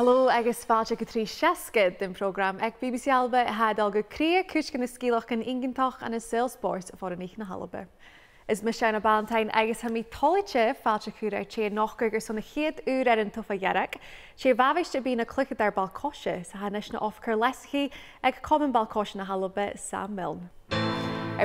Hallo agus fáilte go trí seascad den program ag BBC-Alba hadal go cría cúis gan na scílach an ingantach an na Salesport for an h-Alba. Is me Iona Ballantyne agus ha mí tollite fáilte cúra sé nachgur son na chiad uair an Oifigear. sé bhaviiste bí na Cluinnidh Ball-Coise sa hanis na Oifigear Leasachaidh ag Comann Ball-Coise na h-Alba Sam Milne.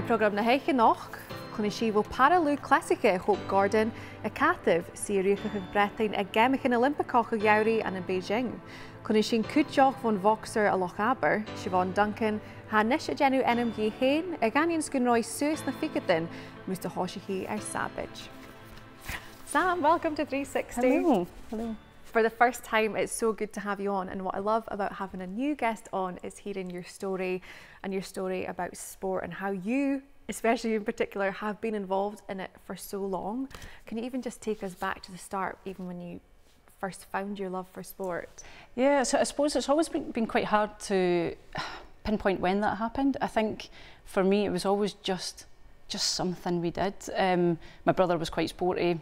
Program na heiche noch, Cuideachd para-lùth-chleasaiche Hope Gordon a Cathav sí riochdachadh Bhreatainn ag Geamannan Parailimpeach Yauri and in Beijing. Cuideachd von bogsair a Loch Abar, Siobhan Duncan, ha nis a genu ainm hain ag anions gon roi suas na figadin mus to hoisihi ar Savage. Sam, welcome to 360. Hello. Hello. For the first time, it's so good to have you on, and what I love about having a new guest on is hearing your story and your story about sport and how you, especially in particular, have been involved in it for so long. Can you even just take us back to the start, even when you first found your love for sport? Yeah, so I suppose it's always been quite hard to pinpoint when that happened. I think for me it was always just something we did. My brother was quite sporty.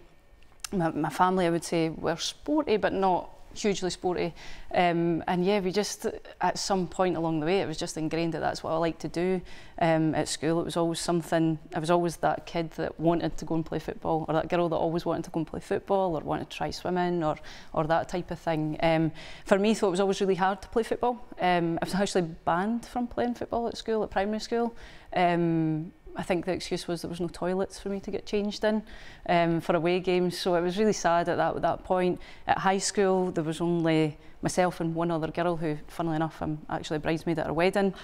My family, I would say, were sporty but not hugely sporty, and yeah, we just at some point along the way it was just ingrained that that's what I like to do. At school it was always something, I was always that kid that wanted to go and play football, or that girl that always wanted to go and play football or wanted to try swimming or that type of thing. For me though, it was always really hard to play football. I was actually banned from playing football at school, at primary school. I think the excuse was there was no toilets for me to get changed in for away games, so it was really sad at that point. At high school there was only myself and one other girl who, funnily enough, I'm actually a bridesmaid at her wedding,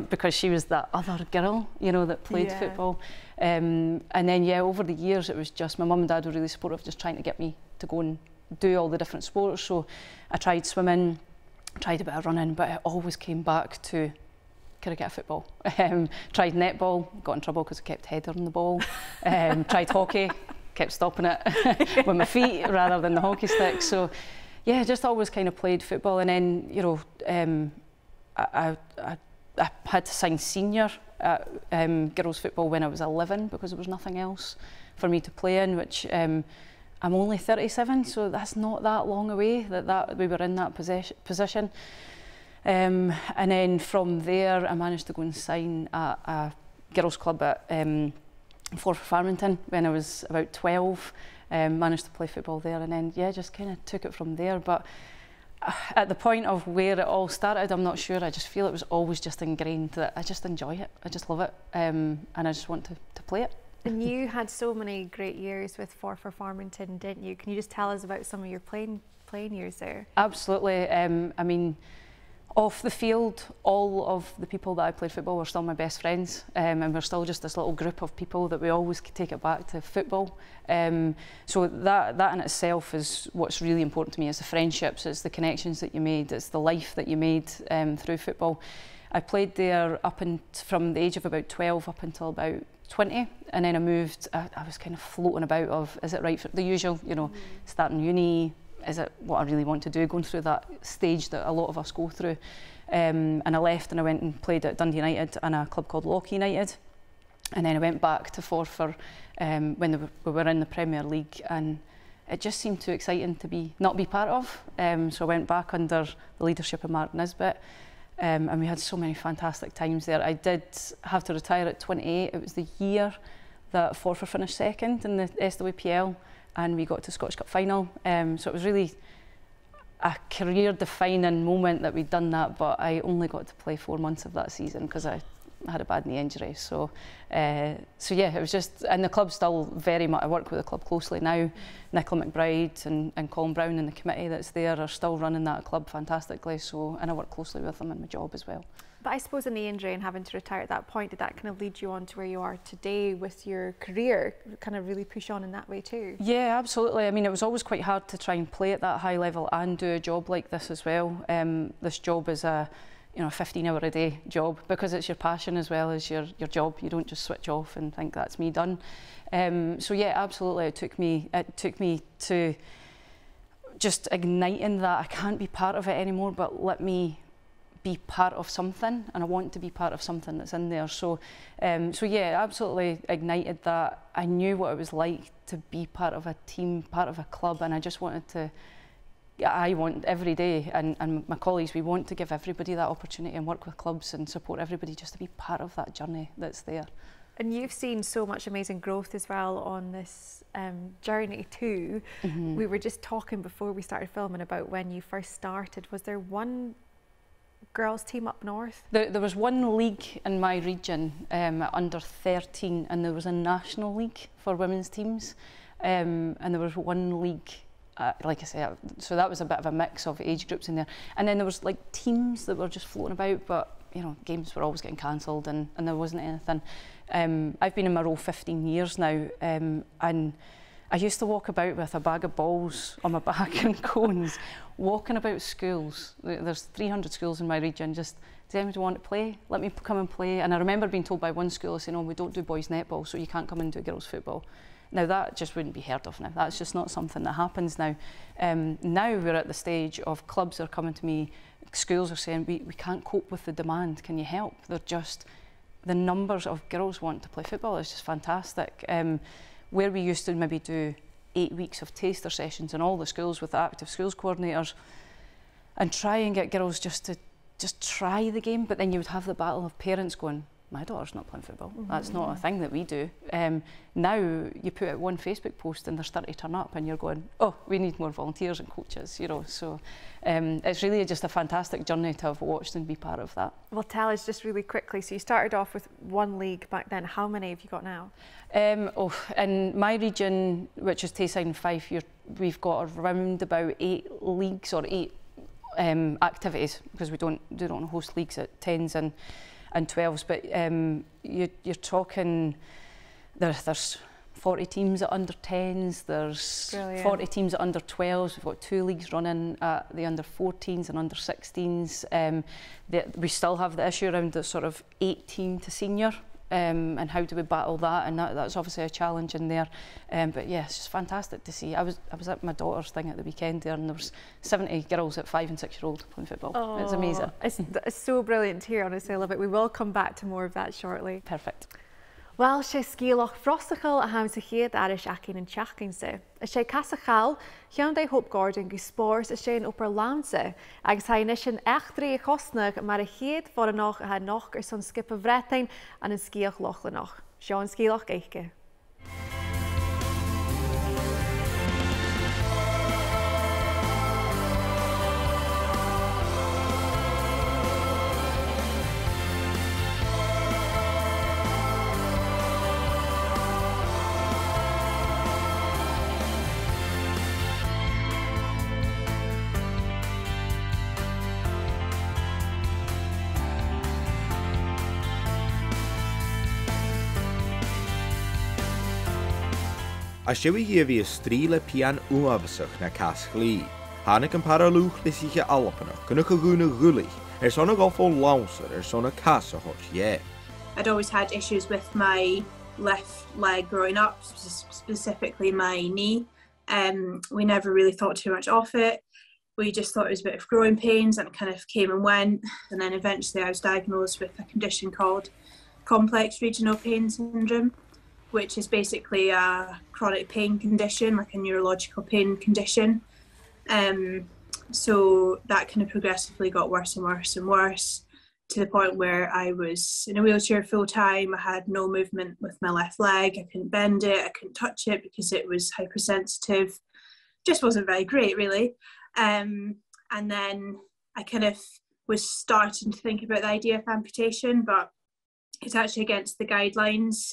because she was that other girl, you know, that played football. And then yeah, over the years it was just, my mum and dad were really supportive, just trying to get me to go and do all the different sports. So I tried swimming, tried a bit of running, but it always came back to cricket, football. Tried netball, got in trouble because I kept headering the ball. Tried hockey, kept stopping it with my feet rather than the hockey stick. So yeah, just always kind of played football. And then, you know, I had to sign senior at girls football when I was 11 because there was nothing else for me to play in, which I'm only 37, so that's not that long away that we were in that position. And then from there I managed to go and sign at a girls club at Farmington when I was about 12. Managed to play football there, and then yeah, just kind of took it from there. But at the point of where it all started, I'm not sure. I just feel it was always just ingrained that I just enjoy it, I just love it, and I just want to play it. And you had so many great years with Farmington, didn't you? Can you just tell us about some of your playing years there? Absolutely. I mean, off the field, all of the people that I played football were still my best friends, and we're still just this little group of people that we always take it back to football. So that in itself is what's really important to me, is the friendships, it's the connections that you made, it's the life that you made through football. I played there from the age of about 12 up until about 20, and then I moved. I was kind of floating about of, is it right for the usual, you know, starting uni, is it what I really want to do, going through that stage that a lot of us go through. And I left and I went and played at Dundee United and a club called Loch United. And then I went back to Forfar when we were in the Premier League, and it just seemed too exciting to not be part of. So I went back under the leadership of Mark Nisbet, and we had so many fantastic times there. I did have to retire at 28. It was the year that Forfar finished second in the SWPL, and we got to Scottish Cup final. So it was really a career-defining moment that we'd done that, but I only got to play 4 months of that season because I had a bad knee injury. So yeah, it was just, and the club still very much, I work with the club closely now. Nicola McBride and Colin Brown and the committee that's there are still running that club fantastically, so, and I work closely with them in my job as well. But I suppose a knee injury and having to retire at that point, did that kind of lead you on to where you are today with your career, kind of really push on in that way too? Yeah, absolutely. I mean, it was always quite hard to try and play at that high level and do a job like this as well. This job is a 15-hour-a-day job, because it's your passion as well as your job. You don't just switch off and think that's me done. So yeah, absolutely. It took me to just igniting that I can't be part of it anymore, but let me be part of something, and I want to be part of something that's in there. So yeah, absolutely ignited that. I knew what it was like to be part of a team, part of a club, and I just wanted to I want every day, and my colleagues, we want to give everybody that opportunity and work with clubs and support everybody just to be part of that journey that's there. And you've seen so much amazing growth as well on this journey too. We were just talking before we started filming about when you first started. Was there one girls team up north? There was one league in my region under 13, and there was a national league for women's teams, and there was one league, like I say, so that was a bit of a mix of age groups in there. And then there was like teams that were just floating about, but you know, games were always getting cancelled, and there wasn't anything. I've been in my role 15 years now, and I used to walk about with a bag of balls on my back and cones, walking about schools. There's 300 schools in my region. Just, does anybody want to play? Let me come and play. And I remember being told by one school, saying, "Oh, we don't do boys netball, so you can't come and do girls football." Now that just wouldn't be heard of now. That's just not something that happens now. Now we're at the stage of clubs are coming to me, schools are saying, we can't cope with the demand, can you help? They're just, the numbers of girls want to play football is just fantastic. Where we used to maybe do 8 weeks of taster sessions in all the schools with the active schools coordinators and try and get girls just to try the game, but then you would have the battle of parents going, my daughter's not playing football. That's not a thing that we do. Now you put out one Facebook post and there's 30 turn up and you're going, oh, we need more volunteers and coaches, you know. So it's really just a fantastic journey to have watched and be part of that. Well, tell us just really quickly, so you started off with one league back then. How many have you got now? In my region, which is Tayside and Fife, we've got around about 8 leagues or 8 activities, because we don't host leagues at 10s and 12s, but you're talking, there's 40 teams at under 10s, there's Brilliant. 40 teams at under 12s, we've got 2 leagues running at the under 14s and under 16s. We still have the issue around the sort of 18 to senior, and how do we battle that, and that's obviously a challenge in there. But yeah, it's just fantastic to see. I was at my daughter's thing at the weekend there, and there was 70 girls at 5 and 6 year old playing football. Oh, it's amazing. It's so brilliant to hear, honestly. I love it. We will come back to more of that shortly. Perfect. Well, sé Sgioba Bhreatainn a haim sa chiad airis acin an teachcin sa. A sé casachal, chean dé Hope Gordon go spórs a sé an opar lámsa, agus ha inis an echtraí a chosnach mar a chiad for noch a ha noch son Sgioba Bhreatainn an sgìtheadh Lochlannach. Seo an Sgioba A Uair bhí stríle pian uabasach na Cuideachd. Hannig an para-lùth-chleasaiche alpanach gonna gúna gúlaí sonna gofol lámsar sonna casachot. I'd always had issues with my left leg growing up, specifically my knee. We never really thought too much of it. We just thought it was a bit of growing pains, and it kind of came and went. And then eventually I was diagnosed with a condition called complex regional pain syndrome, which is basically a chronic pain condition, like a neurological pain condition. So that kind of progressively got worse and worse and worse, to the point where I was in a wheelchair full time. I had no movement with my left leg. I couldn't bend it, I couldn't touch it because it was hypersensitive. Just wasn't very great, really. And then I kind of was starting to think about the idea of amputation, but it's actually against the guidelines,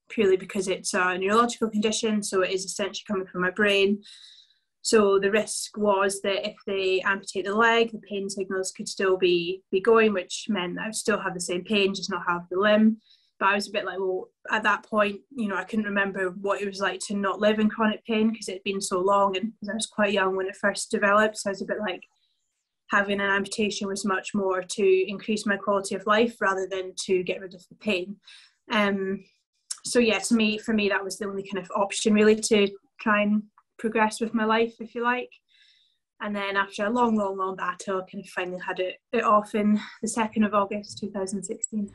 purely because it's a neurological condition, so it is essentially coming from my brain. So the risk was that if they amputate the leg, the pain signals could still be going, which meant that I would still have the same pain, just not have the limb. But I was a bit like, well, at that point, you know, I couldn't remember what it was like to not live in chronic pain because it had been so long, and I was quite young when it first developed. So I was a bit like, having an amputation was much more to increase my quality of life rather than to get rid of the pain. So yeah, for me, that was the only kind of option really, to try and progress with my life, if you like. And then after a long battle, I kind of finally had it off in the 2nd of August 2016.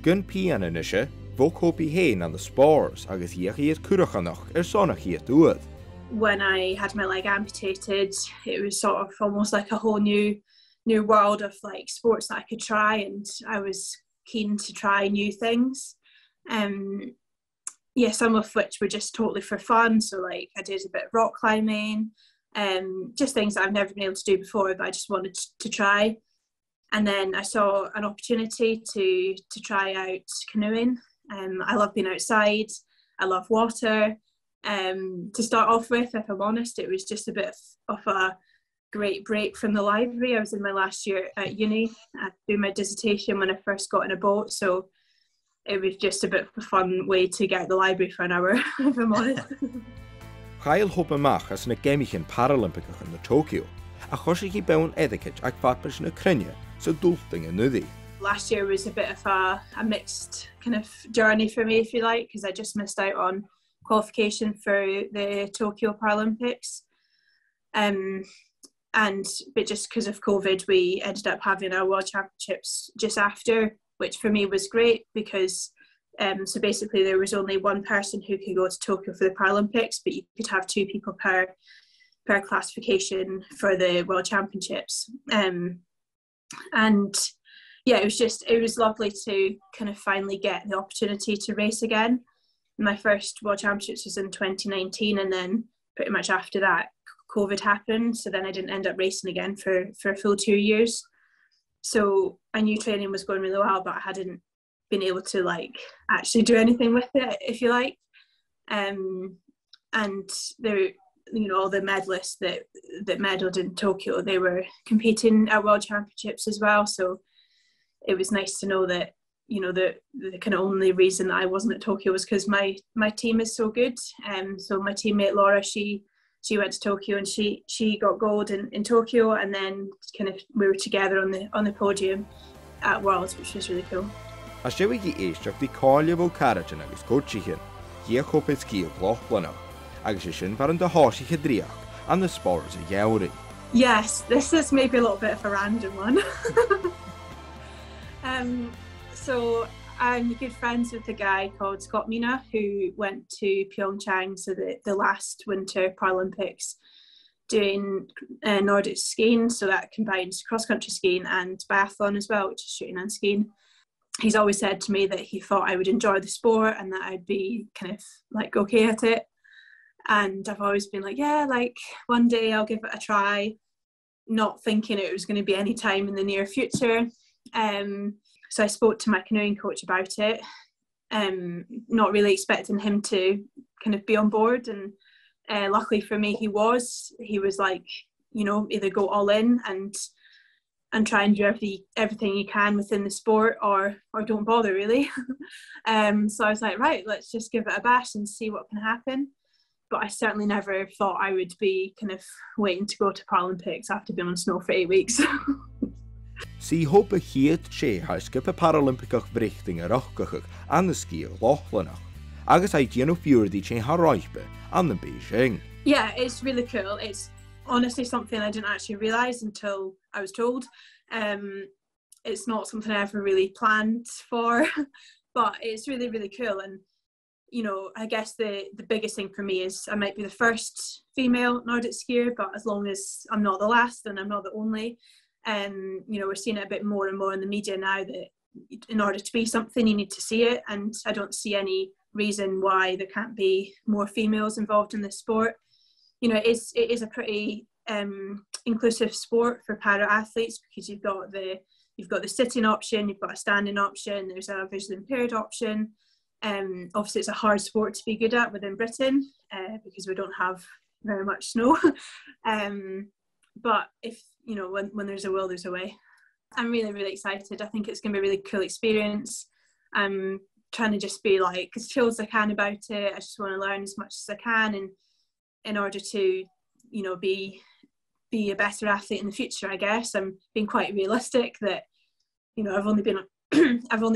Gun pian inische, bhog Comann Ball-Coise an the spores agus Lochlannach sonna chiad. when I had my leg amputated, it was sort of almost like a whole new world of like sports that I could try, and I was keen to try new things. Yeah, some of which were just totally for fun. So like I did a bit of rock climbing, just things that I've never been able to do before, but I just wanted to try. And then I saw an opportunity to try out canoeing. I love being outside. I love water. To start off with, if I'm honest, it was just a bit of a great break from the library. I was in my last year at uni. I did my dissertation when I first got in a boat, so it was just a bit of a fun way to get out the library for an hour, if I'm honest. Chael hob amach as na Geamannan Parailimpeach in Tokyo, a chosig bewn etiquette ag fatbers na Cuideachd, so dulting and nuddy. Last year was a bit of a mixed kind of journey for me, if you like, because I just missed out on qualification for the Tokyo Paralympics. But just because of COVID, we ended up having our World Championships just after, which for me was great because so basically there was only one person who could go to Tokyo for the Paralympics, but you could have 2 people per classification for the World Championships. And yeah, it was lovely to kind of finally get the opportunity to race again. My first World Championships was in 2019, and then pretty much after that COVID happened, so then I didn't end up racing again for a full 2 years. So I knew training was going really well, but I hadn't been able to like actually do anything with it, if you like. And there, you know, all the medalists that medalled in Tokyo, they were competing at World Championships as well. So it was nice to know that, you know, the kind of only reason that I wasn't at Tokyo was because my team is so good. So my teammate Laura, she went to Tokyo and she got gold in Tokyo, and then kind of we were together on the podium at Worlds, which was really cool. A Sgioba Bhreatainn the còmhla bogsair agus Cuideachd, Sgioba Lochlannach, agus sin var an de h-Alba and the spores of uair. Yes, this is maybe a little bit of a random one. So I'm good friends with a guy called Scott Milne who went to Pyeongchang, so the last Winter Paralympics, doing Nordic skiing, so that combines cross-country skiing and biathlon as well, which is shooting and skiing. He's always said to me that he thought I would enjoy the sport and that I'd be kind of like okay at it. And I've always been like, yeah, like one day I'll give it a try, not thinking it was going to be any time in the near future. So I spoke to my canoeing coach about it, not really expecting him to kind of be on board. And luckily for me, he was like, you know, either go all in and try and do everything you can within the sport, or don't bother really. So I was like, right, let's just give it a bash and see what can happen. But I certainly never thought I would be kind of waiting to go to Paralympics after being on snow for 8 weeks. Sgioba Bhreatainn Sgioba Paralympiach Bhreatainn riochdachadh an sgìtheadh Lochlannach, agus dèanamh sin Roipe and the Beijing. Yeah, it's really cool. It's honestly something I didn't actually realise until I was told. It's not something I ever really planned for, but it's really, really cool. And you know, I guess the biggest thing for me is I might be the first female Nordic skier, but as long as I'm not the last and I'm not the only, you know, we're seeing it a bit more and more in the media now that in order to be something, you need to see it. And I don't see any reason why there can't be more females involved in this sport. You know, it is a pretty inclusive sport for para-athletes because you've got the sitting option, you've got a standing option, there's a visually impaired option. Obviously it's a hard sport to be good at within Britain because we don't have very much snow. But if, you know, when there's a will, there's a way. I'm really, really excited. I think it's going to be a really cool experience. I'm trying to just be like as chill as I can about it. I just want to learn as much as I can, and in order to, you know, be a better athlete in the future, I guess. I'm being quite realistic that, you know, I've only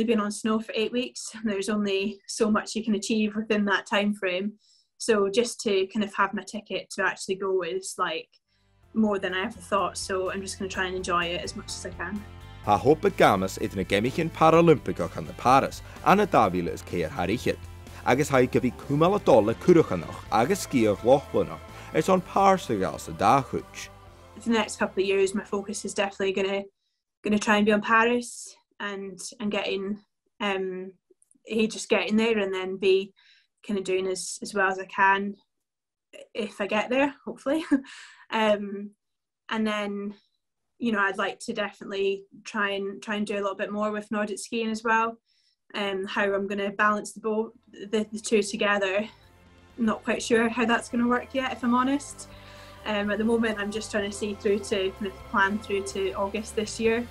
been on snow for 8 weeks. There's only so much you can achieve within that time frame. So just to kind of have my ticket to actually go is like more than I ever thought. So I'm just going to try and enjoy it as much as I can. Ha hope gamas it na Geamannan Parailimpeach an the Paris and a Davila is Ceir Harichid. Agus ha gyfi còmhla dolle Cuideachd agus sgìtheadh Lochlannach son páirsa gáilsa dá chuid. For the next couple of years, my focus is definitely gonna try and be on Paris and getting just getting there, and then be kind of doing as well as I can if I get there, hopefully. And then, you know, I'd like to definitely try and do a little bit more with Nordic skiing as well. How I'm going to balance the two together, not quite sure how that's going to work yet, if I'm honest. At the moment, I'm just trying to see through to kind of plan through to August this year,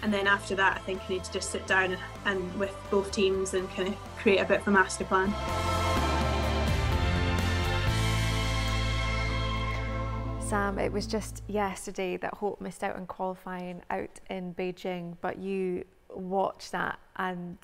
and then after that I think I need to just sit down and with both teams and kind of create a bit of a master plan. Sam, it was just yesterday that Hope missed out on qualifying out in Beijing, but you watched that, and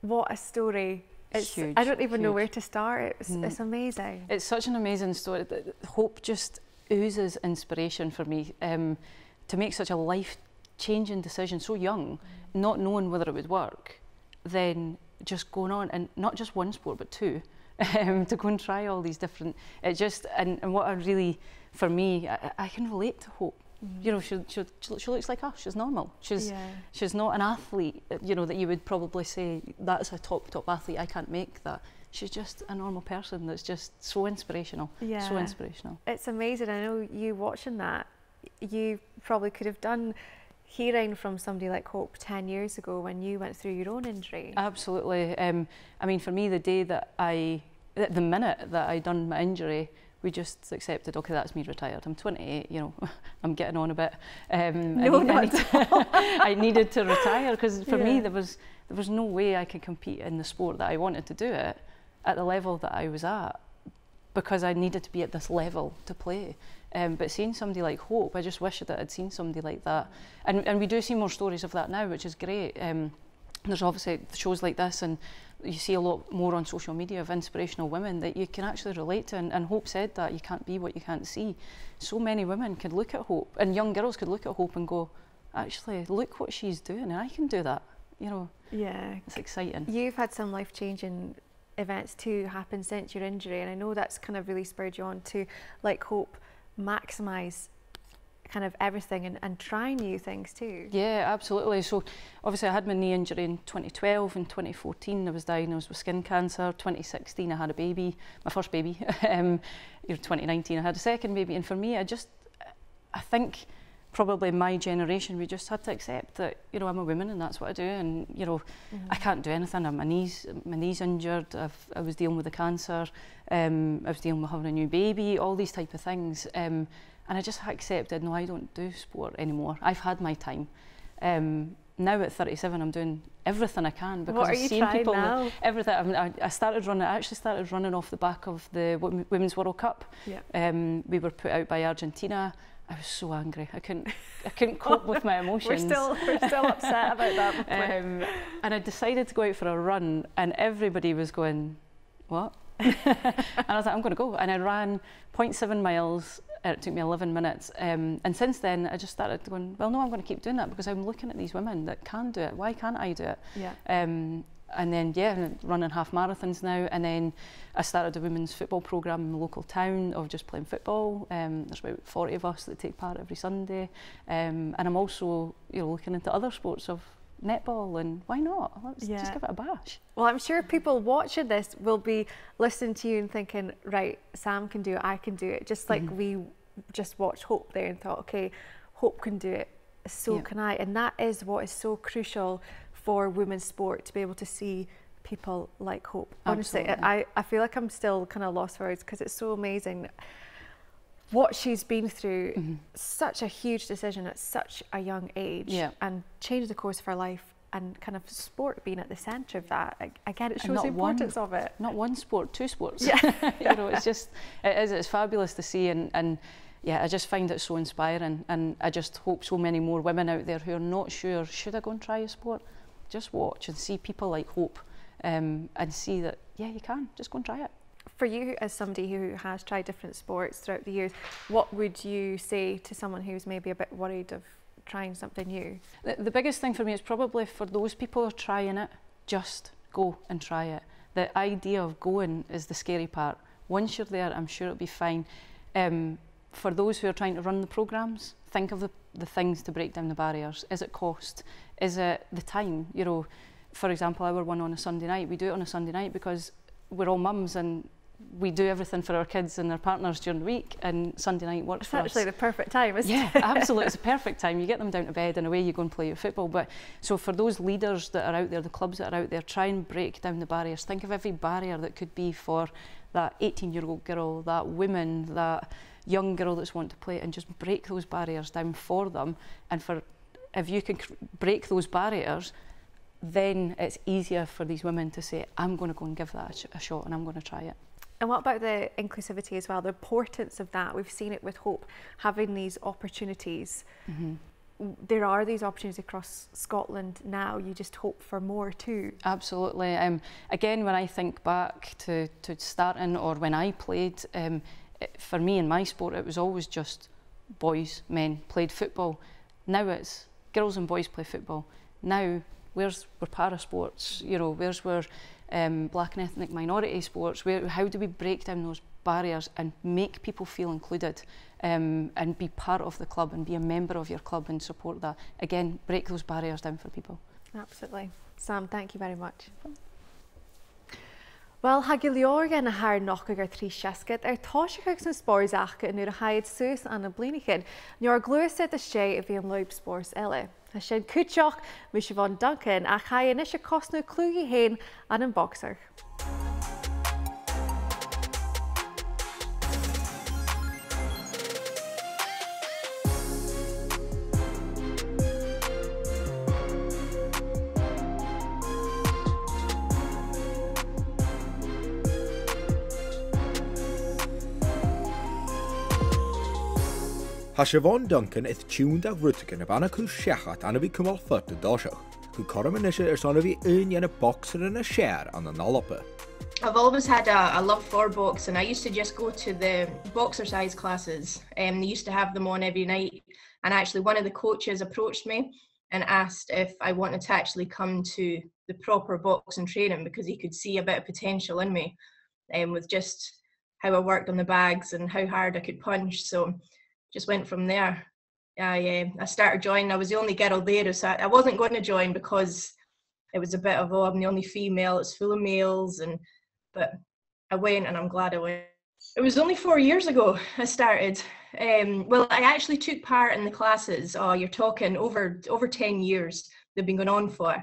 what a story. It's huge. I don't even know where to start. It's amazing. It's such an amazing story. Hope just oozes inspiration for me to make such a life-changing decision so young, not knowing whether it would work, then just going on, and not just one sport but two. To go and try all these different, it just, and what I really, for me, I can relate to Hope. You know, she looks like us. She's normal. She's not an athlete, you know, that you would probably say that's a top athlete. I can't make that. She's just a normal person that's just so inspirational. Yeah. So inspirational. It's amazing. I know you watching that, you probably could have done hearing from somebody like Hope 10 years ago when you went through your own injury. Absolutely. I mean, for me, the minute that I done my injury, we just accepted, okay, that's me retired. I'm 28, you know, I'm getting on a bit. I needed to retire, because for me there was no way I could compete in the sport that I wanted to do it at the level that I was at, because I needed to be at this level to play. But seeing somebody like Hope, I just wish that I'd seen somebody like that. And we do see more stories of that now, which is great. There's obviously shows like this, and you see a lot more on social media of inspirational women that you can actually relate to, and Hope said that you can't be what you can't see. So many women could look at Hope, and young girls could look at Hope and go, actually, look what she's doing, and I can do that, you know. Yeah. It's exciting. You've had some life-changing events too happen since your injury, and I know that's kind of really spurred you on to, like Hope, maximise kind of everything and try new things too. Yeah, absolutely. So obviously I had my knee injury in 2012. In 2014 I was diagnosed with skin cancer. 2016 I had a baby, my first baby. 2019 I had a second baby, and for me I think probably my generation, we just had to accept that, you know, I'm a woman and that's what I do, and you know, I can't do anything. My knee's injured. I was dealing with the cancer. I was dealing with having a new baby, all these type of things. And I just accepted, no, I don't do sport anymore. I've had my time. Now at 37, I'm doing everything I can, because I've seen people. Now? Everything. I mean, I started running. I actually started running off the back of the Women's World Cup. Yeah. We were put out by Argentina. I was so angry. I couldn't cope with my emotions. We're still upset about that. And I decided to go out for a run, and everybody was going, what? And I was like, I'm going to go. And I ran 0.7 miles. It took me 11 minutes. And since then, I just started going, well, no, I'm going to keep doing that, because I'm looking at these women that can do it. Why can't I do it? Yeah. And then, yeah, running half marathons now. And then I started a women's football programme in the local town of just playing football. There's about 40 of us that take part every Sunday. And I'm also, you know, looking into other sports of netball, and why not? Let's just give it a bash. Well, I'm sure people watching this will be listening to you and thinking, right, Sam can do it, I can do it. Just like we just watched Hope there and thought, okay, Hope can do it, so can I. And that is what is so crucial for women's sport, to be able to see people like Hope. Honestly, I feel like I'm still kind of lost for words, because it's so amazing what she's been through. Such a huge decision at such a young age, and changed the course of her life, and kind of sport being at the centre of that. Again, it shows the importance of it. Not one sport, two sports. Yeah. You know, it's fabulous to see, and yeah, I just find it so inspiring, and I just hope so many more women out there who are not sure, should I go and try a sport? Just watch and see people like Hope, and see that, yeah, you can, just go and try it. For you, as somebody who has tried different sports throughout the years, what would you say to someone who's maybe a bit worried of trying something new? The biggest thing for me is probably for those people who are trying it, just go and try it. The idea of going is the scary part. once you're there, I'm sure it'll be fine. For those who are trying to run the programmes, think of the things to break down the barriers. Is it cost? Is it the time? You know, for example, our one on a Sunday night, we do it on a Sunday night because we're all mums and we do everything for our kids and their partners during the week, and Sunday night works for us. It's actually the perfect time, isn't it? Yeah, absolutely. It's a perfect time. You get them down to bed and away you go and play your football. But so for those leaders that are out there, the clubs that are out there, try and break down the barriers. Think of every barrier that could be for that 18-year-old girl, that woman, that young girl that's wanting to play, and just break those barriers down for them. And if you can break those barriers, then it's easier for these women to say, I'm going to go and give that a shot and I'm going to try it. And what about the inclusivity as well, the importance of that? We've seen it with Hope, having these opportunities. There are these opportunities across Scotland now, you just hope for more too. Absolutely. Again, when I think back to starting, or when I played, for me in my sport, it was always just boys, men played football. Now it's girls and boys play football. Now, we're para sports, you know, we're black and ethnic minority sports. How do we break down those barriers and make people feel included, and be part of the club and be a member of your club and support that? Again, break those barriers down for people. Absolutely. Sam, thank you very much. Well, hag leorga na haar Lochaber trí seachdain táiseach san spóirsacha nuair a chaid suas an Ballantyne. Nuair gluasaid a sé a bhí an loib spórs eile. Tá sin Cuideachd mu Siobhan Duncan a chaid is a cosnú Cluinnidh an an bogsair. Tá Siobhan Duncan is chiad Bhreatainn ab anna Cuideachd anna bhí cumál fut a dóiseach, chu Comann sana bhí a bogsair in a share an an-Alba. I've always had a love for boxing. I used to just go to the boxercise classes. They used to have them on every night, and actually one of the coaches approached me and asked if I wanted to actually come to the proper boxing training because he could see a bit of potential in me, with just how I worked on the bags and how hard I could punch. So just went from there. I started joining. I was the only girl there, so I wasn't going to join because it was a bit of, oh, I'm the only female, it's full of males, but I went and I'm glad I went. It was only 4 years ago I started. Well, I actually took part in the classes. Oh, you're talking over 10 years they've been going on for.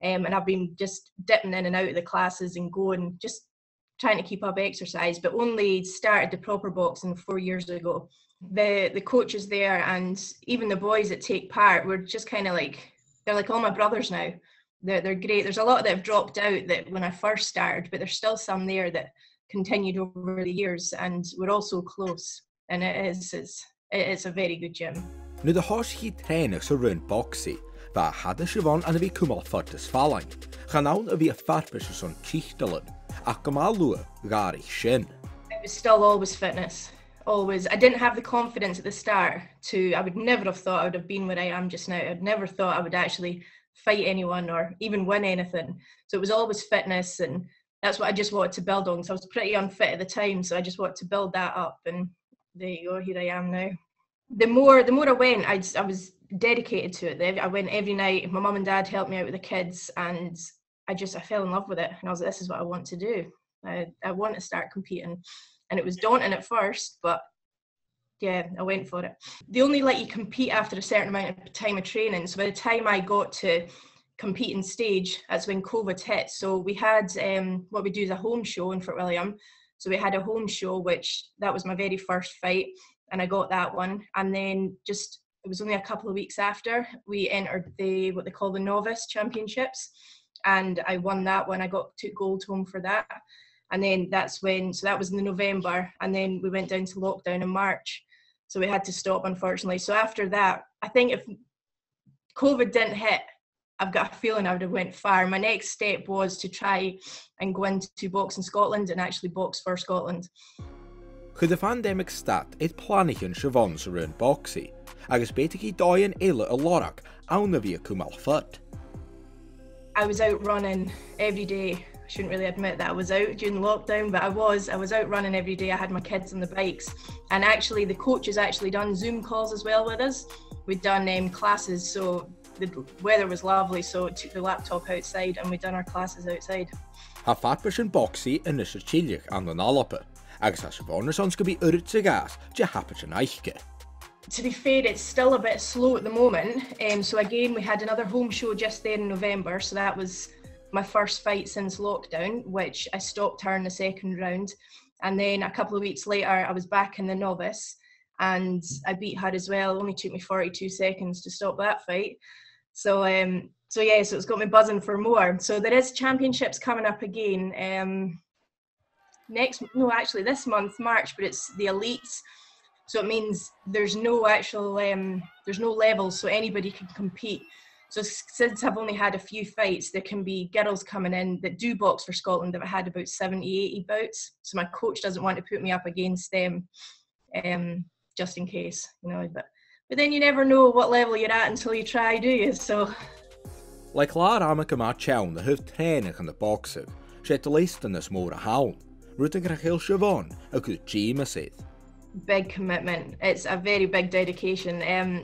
And I've been just dipping in and out of the classes and going, just trying to keep up exercise, but only started the proper boxing 4 years ago. The coaches there and even the boys that take part were just kind of like, they're like all my brothers now. They're great. There's a lot that have dropped out that when I first started, but there's still some there that continued over the years, and we're all so close, and it's a very good gym. Nu de háisí trénach sa rún boxí, bha had Siobhan anna bhí cumál fut is fálainn, chanán a bhí a farpis son chiad, ach gomal lua gari sin. It was still always fitness. Always. I didn't have the confidence at the start I would never have thought I would have been where I am just now. I'd never thought I would actually fight anyone or even win anything. So it was always fitness, and that's what I just wanted to build on. So I was pretty unfit at the time, so I just wanted to build that up, and there you go, here I am now. The more I went, I was dedicated to it. I went every night. My mum and dad helped me out with the kids, and I fell in love with it, and I was like, this is what I want to do. I want to start competing. And it was daunting at first, but yeah, I went for it. They only let you compete after a certain amount of time of training. So by the time I got to competing stage, that's when COVID hit. So we had what we do is a home show in Fort William. So we had a home show, that was my very first fight, and I got that one. And then it was only a couple of weeks after, we entered what they call the novice championships, and I won that one. I took gold home for that. And then that was in November, and then we went down to lockdown in March. So we had to stop, unfortunately. So after that, I think if COVID didn't hit, I've got a feeling I would have went far. My next step was to try and go into boxing Scotland and actually box for Scotland. Chud the pandemic start, Planighean Siobhan sa rún boxí, agus betig I dóin eile a lorach, anna bhí cumál fut. I was out running every day. shouldn't really admit that I was out during lockdown, but I was out running every day. I had my kids on the bikes, and actually the coach has actually done Zoom calls as well with us. We'd done classes, so the weather was lovely, so took the laptop outside and we'd done our classes outside. Ha fatbis yn boxi yn ysir chiad an an-Alba, agus ha Siobhan is ons gybi yrd sy'n gas, je hapit yn eichge. To be fair, it's still a bit slow at the moment. So again, we had another home show just there in November, so that was my first fight since lockdown, which I stopped her in the second round. And then a couple of weeks later, I was back in the novice and I beat her as well. It only took me 42 seconds to stop that fight. So so it's got me buzzing for more. So there is championships coming up again this month, March, but it's the elites. So it means there's no actual, there's no levels, so anybody can compete. So since I've only had a few fights, there can be girls coming in that do box for Scotland that have had about 70, 80 bouts. So my coach doesn't want to put me up against them, just in case, you know. But then you never know what level you're at until you try, do you? So. Like klaar am ik maar tjaun de hoofd training aan de boxer, zet de listen is more a haun. Rutte graag heel Siobhan, a good gym said. Big commitment. It's a very big dedication.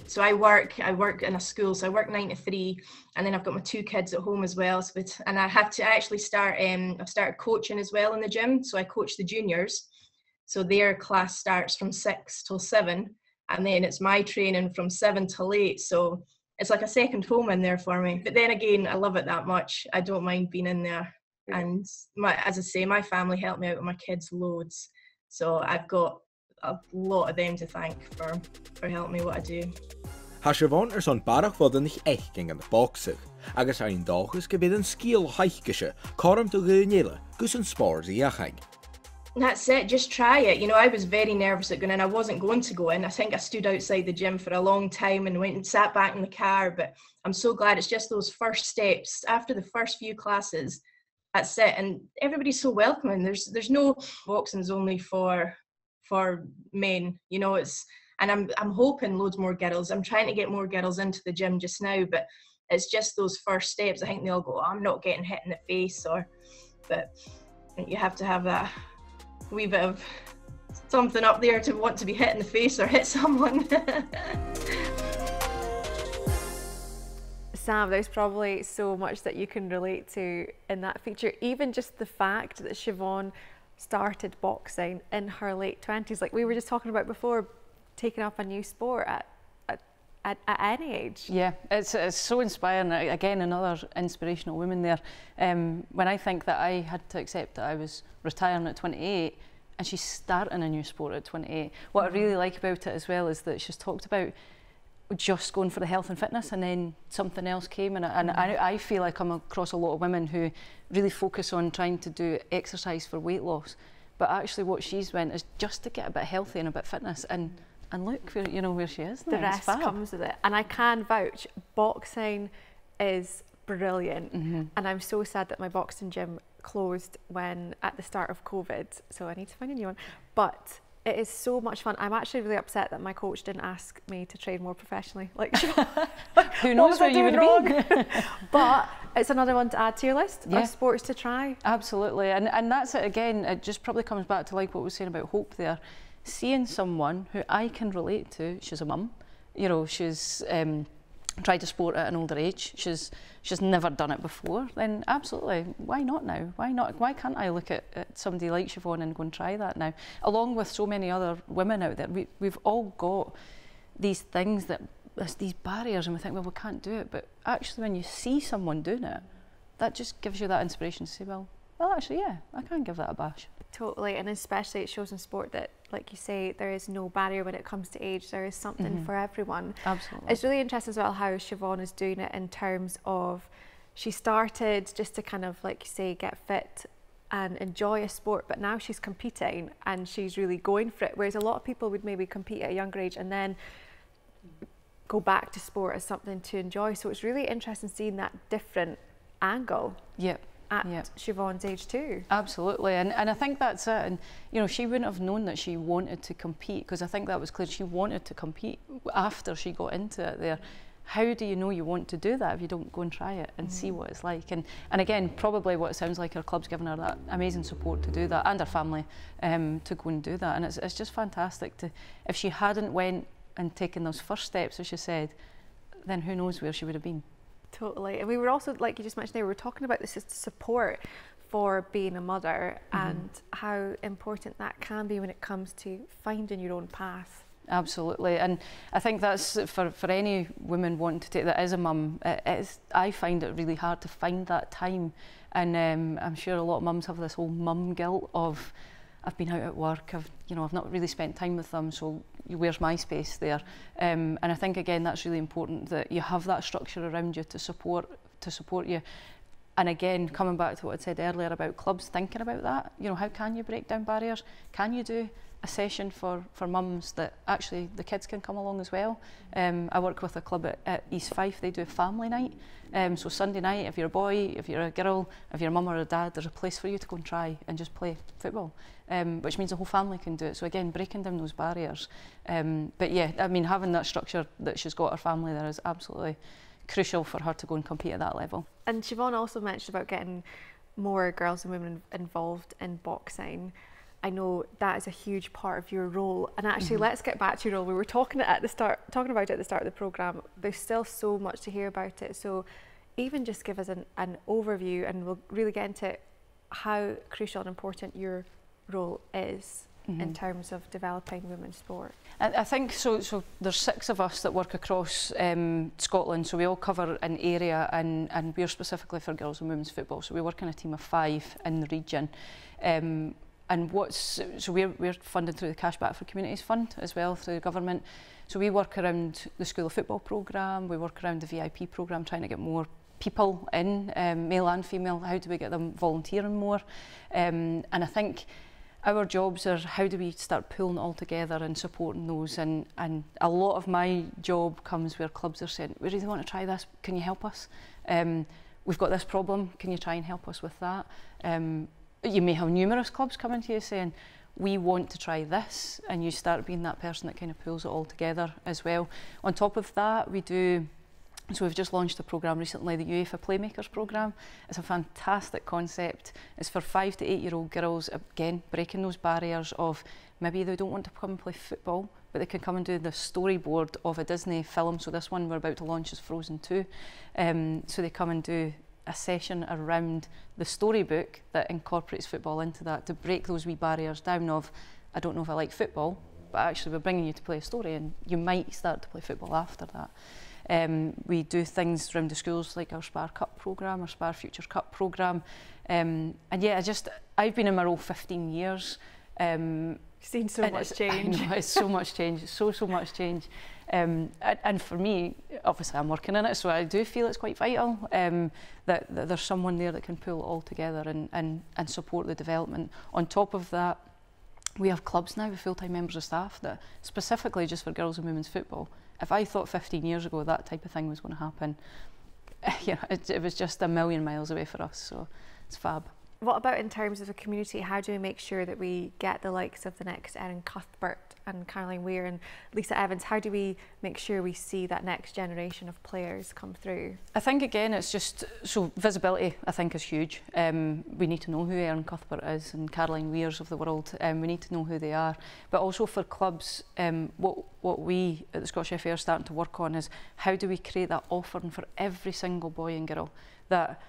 So I work in a school, so I work 9 to 3, and then I've got my 2 kids at home as well. And I have to actually start. I've started coaching as well in the gym. So I coach the juniors. So their class starts from 6 till 7, and then it's my training from 7 till 8. So it's like a second home in there for me. But then again, I love it that much. I don't mind being in there. And as I say, my family helped me out with my kids loads. So I've got a lot of them to thank for helping me what I do. Ha Siobhan son barach fod yn eich eichging an de boxer, agus ein dagus gebid yn sgil heichgische, corum to Cuideachd, gus yn spors I achag. That's it, just try it. You know, I was very nervous at going in. I wasn't going to go in. I think I stood outside the gym for a long time and went and sat back in the car, but I'm so glad it's just those first steps. After the first few classes, that's it. And everybody's so welcoming. There's no boxing's only for men, you know. And I'm hoping loads more girls. I'm trying to get more girls into the gym just now, but it's just those first steps. I think they all go, oh, I'm not getting hit in the face, but you have to have that wee bit of something up there to want to be hit in the face or hit someone. Sam, there's probably so much that you can relate to in that feature. Even just the fact that Siobhan started boxing in her late 20s, like we were just talking about before, taking up a new sport at any age. Yeah, it's so inspiring. Again, another inspirational woman there. When I think that I had to accept that I was retiring at 28 and she's starting a new sport at 28. What I really like about it as well is that she's talked about just going for the health and fitness, and then something else came, and I feel I come across a lot of women who really focus on trying to do exercise for weight loss, but actually what she's went is just to get a bit healthy and a bit fitness, and look where, you know, where she is now. The rest comes with it, and I can vouch, boxing is brilliant. And I'm so sad that my boxing gym closed at the start of COVID, so I need to find a new one. But it is so much fun. I'm actually really upset that my coach didn't ask me to train more professionally. Like, who knows where you would have been? But it's another one to add to your list of sports to try. Absolutely, and that's it again. It just probably comes back to like what we were saying about hope there. Seeing someone who I can relate to. She's a mum, you know, she's tried to sport at an older age. She's never done it before. Then absolutely, why not now? Why not? Why can't I look at somebody like Siobhan and go and try that now? Along with so many other women out there, we've all got these things these barriers, and we think, well, we can't do it. But actually, when you see someone doing it, that just gives you that inspiration to say, well, actually, yeah, I can give that a bash. Totally, and especially it shows in sport that, like you say, there is no barrier when it comes to age. There is something for everyone. Absolutely. It's really interesting as well how Siobhan is doing it in terms of, she started just to kind of, like you say, get fit and enjoy a sport, but now she's competing and she's really going for it. Whereas a lot of people would maybe compete at a younger age and then go back to sport as something to enjoy. So it's really interesting seeing that different angle. Yep. At Siobhan's age too. Absolutely, and I think that's it. And you know, she wouldn't have known that she wanted to compete, because I think that was clear. She wanted to compete after she got into it there. how do you know you want to do that if you don't go and try it and see what it's like? And again, probably what it sounds like, our club's given her that amazing support to do that, and her family to go and do that. And it's just fantastic to, if she hadn't went and taken those first steps, as she said, then who knows where she would have been. Totally. And we were also, like you just mentioned there, we were talking about this support for being a mother and how important that can be when it comes to finding your own path. Absolutely, and I think that's for any woman wanting to take that as a mum. I find it really hard to find that time, and I'm sure a lot of mums have this whole mum guilt of, I've been out at work, I've not really spent time with them, so where's my space there? And I think again that's really important, that you have that structure around you to support you. And again, coming back to what I said earlier about clubs thinking about that, how can you break down barriers? Can you do a session for mums that actually the kids can come along as well? I work with a club at East Fife, they do a family night. So Sunday night, if you're a boy, if you're a girl, if you're a mum or a dad, there's a place for you to go and try and just play football, which means the whole family can do it. So again, breaking down those barriers. But yeah, I mean, having that structure that she's got her family there is absolutely crucial for her to go and compete at that level. And Siobhan also mentioned about getting more girls and women involved in boxing. I know that is a huge part of your role, and actually let's get back to your role. We were talking about it at the start of the programme. There's still so much to hear about it, so even just give us an overview, and we'll really get into how crucial and important your role is in terms of developing women's sport. I think so there's 6 of us that work across Scotland, so we all cover an area, and we're specifically for girls and women's football, so we work in a team of 5 in the region. And we're funded through the Cash Back for Communities Fund as well, through the government. So we work around the school of football programme, we work around the VIP programme, trying to get more people in, male and female. How do we get them volunteering more? And I think our jobs are, how do we start pulling it all together and supporting those? And a lot of my job comes where clubs are saying, we really want to try this, can you help us? We've got this problem, can you try and help us with that? You may have numerous clubs coming to you saying, we want to try this, and you start being that person that kind of pulls it all together as well. On top of that, so we've just launched a programme recently, the UEFA Playmakers programme. It's a fantastic concept. It's for 5 to 8-year-old girls, again, breaking those barriers of maybe they don't want to come and play football, but they can come and do the storyboard of a Disney film. So this one we're about to launch is Frozen 2. So they come and do a session around the storybook that incorporates football into that, to break those wee barriers down of, I don't know if I like football, but actually we're bringing you to play a story, and you might start to play football after that. We do things around the schools like our Spar Cup programme, our Spar Future Cup programme. And yeah, I've been in my role 15 years. Seen so much change. I know, it's so much change, so much change. And for me, obviously I'm working in it, so I do feel it's quite vital that there's someone there that can pull it all together and support the development. On top of that, we have clubs now with full-time members of staff that specifically just for girls and women's football. If I thought 15 years ago that type of thing was going to happen, it was just a million miles away for us, so it's fab. What about in terms of a community? How do we make sure that we get the likes of the next Erin Cuthbert and Caroline Weir and Lisa Evans? How do we make sure we see that next generation of players come through? I think again it's just, so visibility I think is huge. We need to know who Erin Cuthbert is and Caroline Weirs of the world. We need to know who they are. But also for clubs, what we at the Scottish FA are starting to work on is how do we create that offering for every single boy and girl, that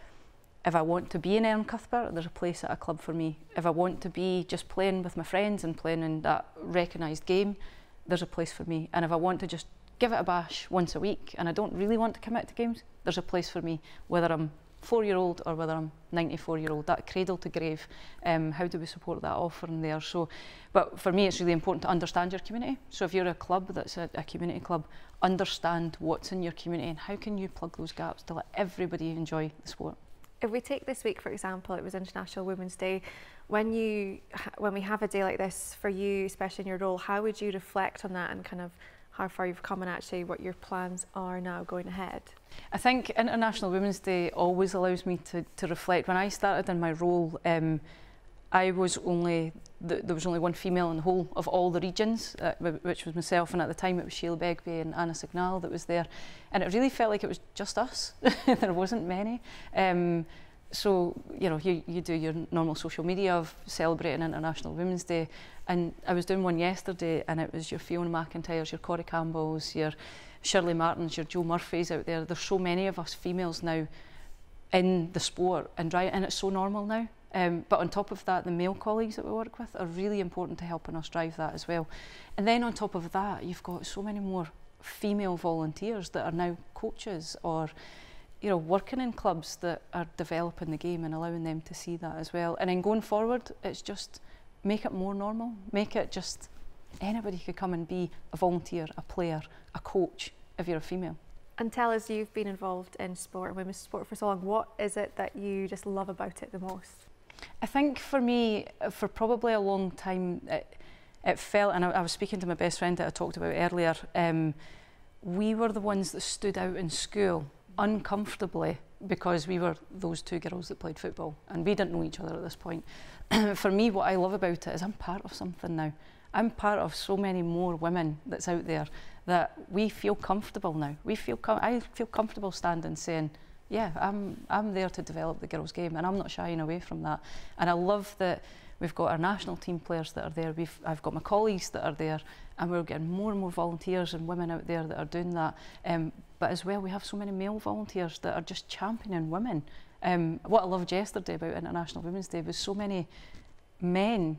if I want to be an Erin Cuthbert, there's a place at a club for me. If I want to be just playing with my friends and playing in that recognised game, there's a place for me. And if I want to just give it a bash once a week and I don't really want to commit to games, there's a place for me, whether I'm 4-year-old or whether I'm 94-year-old, that cradle to grave. How do we support that offering there? So, but for me, it's really important to understand your community. So if you're a club that's a community club, understand what's in your community and how can you plug those gaps to let everybody enjoy the sport. If we take this week, for example, it was International Women's Day. When we have a day like this for you, especially in your role, how would you reflect on that and kind of how far you've come and actually what your plans are now going ahead? I think International Women's Day always allows me to reflect. When I started in my role, there was only one female in the whole of all the regions, which was myself, and at the time it was Sheila Begbie and Anna Signal that was there, and it really felt like it was just us. There wasn't many. So, you know, you do your normal social media of celebrating International Women's Day, and I was doing one yesterday, and it was your Fiona McIntyres, your Corrie Campbells, your Shirley Martins, your Jo Murphys out there. There's so many of us females now in the sport, and it's so normal now. But on top of that, the male colleagues that we work with are really important to helping us drive that as well. And then on top of that, you've got so many more female volunteers that are now coaches, or you know, working in clubs that are developing the game and allowing them to see that as well. And then going forward, it's just make it more normal. Make it just anybody could come and be a volunteer, a player, a coach if you're a female. And tell us, you've been involved in sport, women's sport for so long. What is it that you just love about it the most? I think for me, for probably a long time, it felt, and I was speaking to my best friend that I talked about earlier, we were the ones that stood out in school uncomfortably because we were those two girls that played football and we didn't know each other at this point. For me, what I love about it is I'm part of something now. I'm part of so many more women that's out there that we feel comfortable now. I feel comfortable standing saying, yeah, I'm there to develop the girls' game, and I'm not shying away from that. And I love that we've got our national team players that are there. I've got my colleagues that are there, and we're getting more and more volunteers and women out there that are doing that. But as well, we have so many male volunteers that are just championing women. What I loved yesterday about International Women's Day was so many men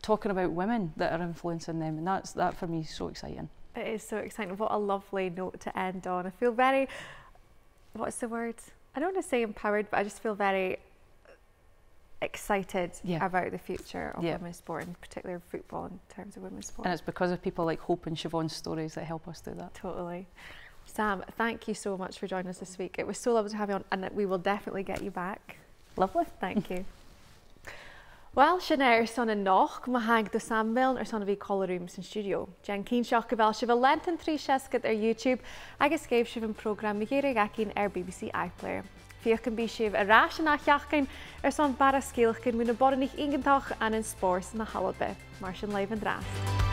talking about women that are influencing them, and that for me is so exciting. It is so exciting. What a lovely note to end on. I feel very, what's the word? I don't want to say empowered, but I just feel very excited about the future of women's sport, in particular football in terms of women's sport. And it's because of people like Hope and Siobhan's stories that help us do that. Totally. Sam, thank you so much for joining us this week. It was so lovely to have you on, and we will definitely get you back. Lovely. Thank you. Well, sinna son in noch, ma hag do Sam Milne son a bhí collarúms in studio. Jan cín seach go bhfuil si bh lentan trí seascad YouTube agus géibh si bh program Na Geamannan Parailimpeach BBC iPlayer. Fiach an bí sibh a rás na cheachcain son bara scéalchain muna boranich ingantach an in spórs na h-Alba. Mar sin leibh an-dràsta.